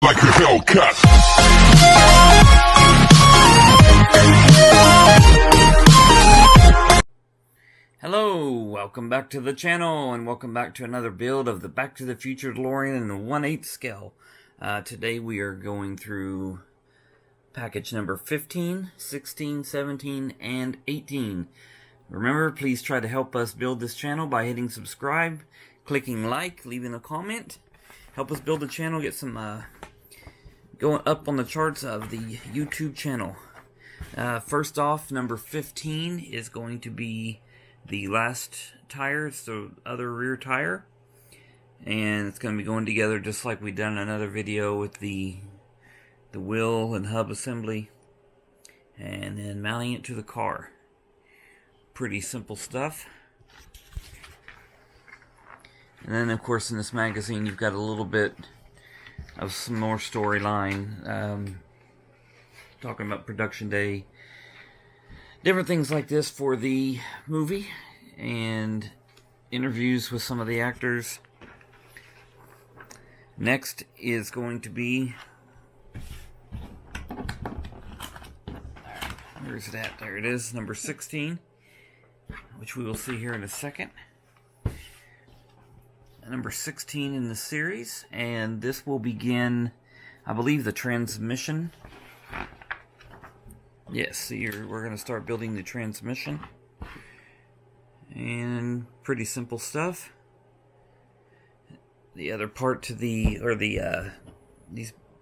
like a Hellcat. Hello, welcome back to the channel, and welcome back to another build of the Back to the Future DeLorean in the 1/8 scale. Today we are going through package number 15, 16, 17, and 18. Remember, please try to help us build this channel by hitting subscribe, clicking like, leaving a comment. Help us build the channel, get some going up on the charts of the YouTube channel. First off, number 15 is going to be the last tire. It's the other rear tire, and it's going to be going together just like we done another video with the wheel and hub assembly, and then mounting it to the car. Pretty simple stuff. And then of course in this magazine you've got a little bit of some more storyline, talking about production day, different things like this for the movie, and interviews with some of the actors. Next is going to be, where is it at? There it is, number 16, which we will see here in a second. Number 16 in the series, and this will begin, I believe, the transmission. Yes, see, we're going to start building the transmission, and pretty simple stuff. The other part to these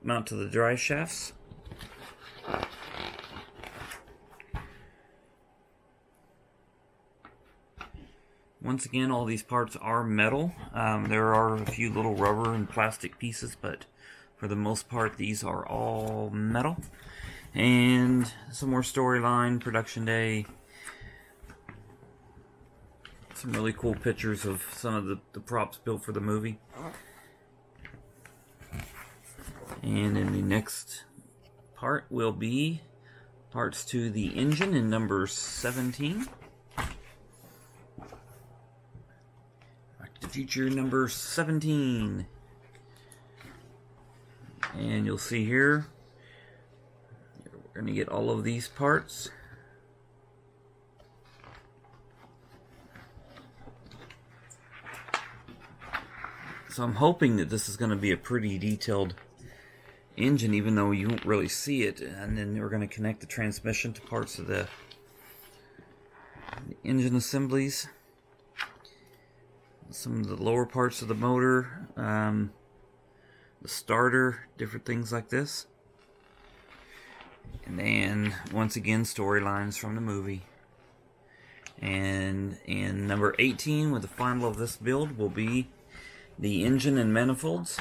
mount to the drive shafts. Once again, all these parts are metal. There are a few little rubber and plastic pieces, but for the most part, these are all metal. And some more storyline, production day. Some really cool pictures of some of the props built for the movie. And in the next part will be parts to the engine in number 17. Back to the Future number 17. And you'll see here, we're going to get all of these parts. So I'm hoping that this is going to be a pretty detailed engine, even though you won't really see it. And then we're going to connect the transmission to parts of the engine assemblies. Some of the lower parts of the motor, the starter, different things like this. And then, once again, storylines from the movie. And in number 18, with the final of this build, will be the engine and manifolds.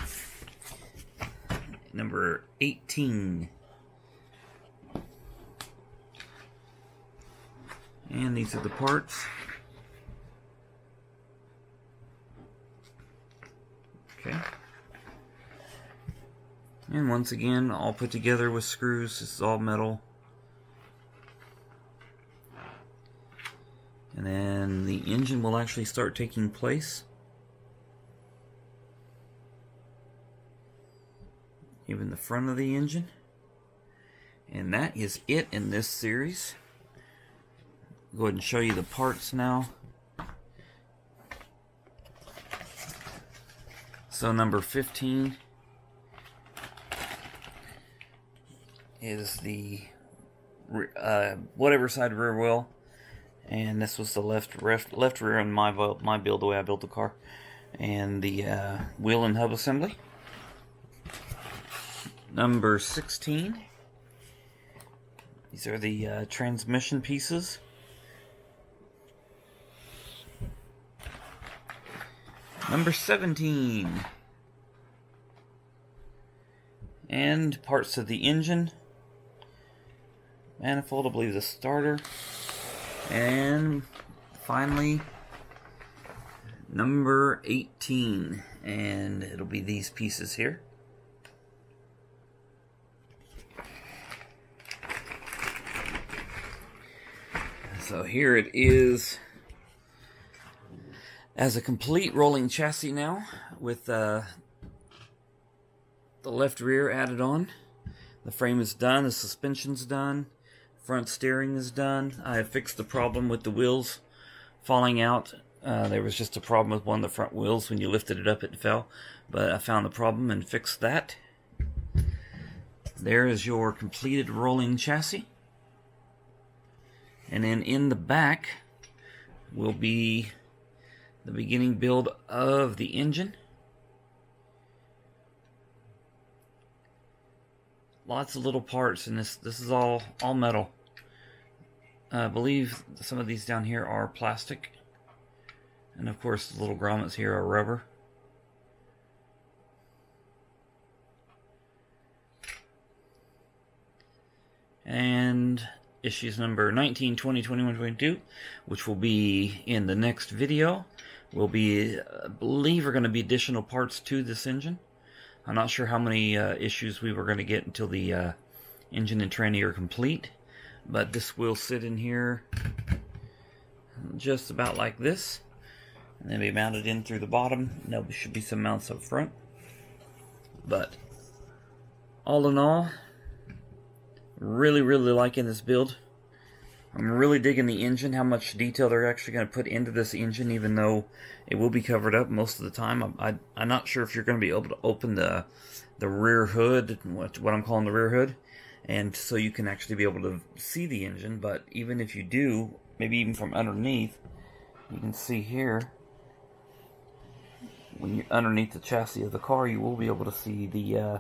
Number 18. And these are the parts. Okay. And once again, all put together with screws. This is all metal. And then the engine will actually start taking place. Even the front of the engine. And that is it in this series. Go ahead and show you the parts now. So number 15 is the whatever side rear wheel, and this was the left rear on my build, the way I built the car, and the wheel and hub assembly. Number 16, these are the transmission pieces. Number 17, and parts of the engine, manifold, I believe the starter, and finally number 18, and it'll be these pieces here. So here it is as a complete rolling chassis now, with the the left rear added on. The frame is done, the suspension's done, front steering is done. I have fixed the problem with the wheels falling out. There was just a problem with one of the front wheels. When you lifted it up, it fell. But I found the problem and fixed that. There is your completed rolling chassis. And then in the back will be the beginning build of the engine. Lots of little parts, and this is all metal. I believe some of these down here are plastic. And of course the little grommets here are rubber. And issues number 19, 20, 21, 22, which will be in the next video, will be, I believe, are going to be additional parts to this engine. I'm not sure how many issues we were going to get until the engine and tranny are complete, but this will sit in here just about like this, and then be mounted in through the bottom. There should be some mounts up front, but all in all, really liking this build. I'm really digging the engine, how much detail they're actually going to put into this engine, even though it will be covered up most of the time. I'm not sure if you're going to be able to open the rear hood, what I'm calling the rear hood, and so you can actually be able to see the engine. But even if you do, maybe even from underneath, you can see here, when you're underneath the chassis of the car, you will be able to see the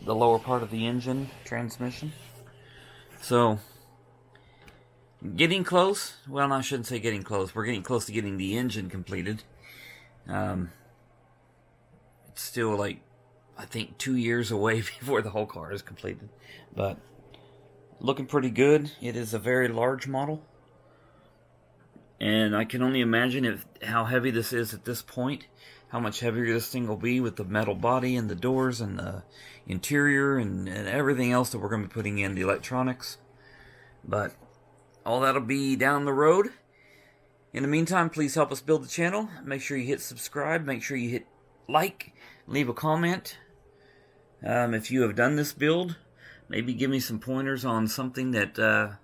lower part of the engine transmission. So, getting close. Well, no, I shouldn't say getting close. We're getting close to getting the engine completed. It's still like, I think, 2 years away before the whole car is completed. But looking pretty good. It is a very large model. And I can only imagine how heavy this is at this point. How much heavier this thing will be with the metal body and the doors and the interior and everything else that we're going to be putting in, the electronics. But all that'll be down the road. In the meantime, please help us build the channel. Make sure you hit subscribe. Make sure you hit like. Leave a comment. If you have done this build, maybe give me some pointers on something that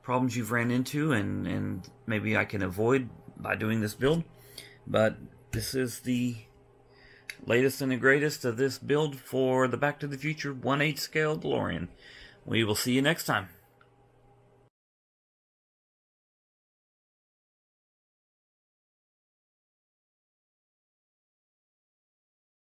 problems you've ran into, and maybe I can avoid by doing this build. But this is the latest and the greatest of this build for the Back to the Future 1/8 scale DeLorean. We will see you next time.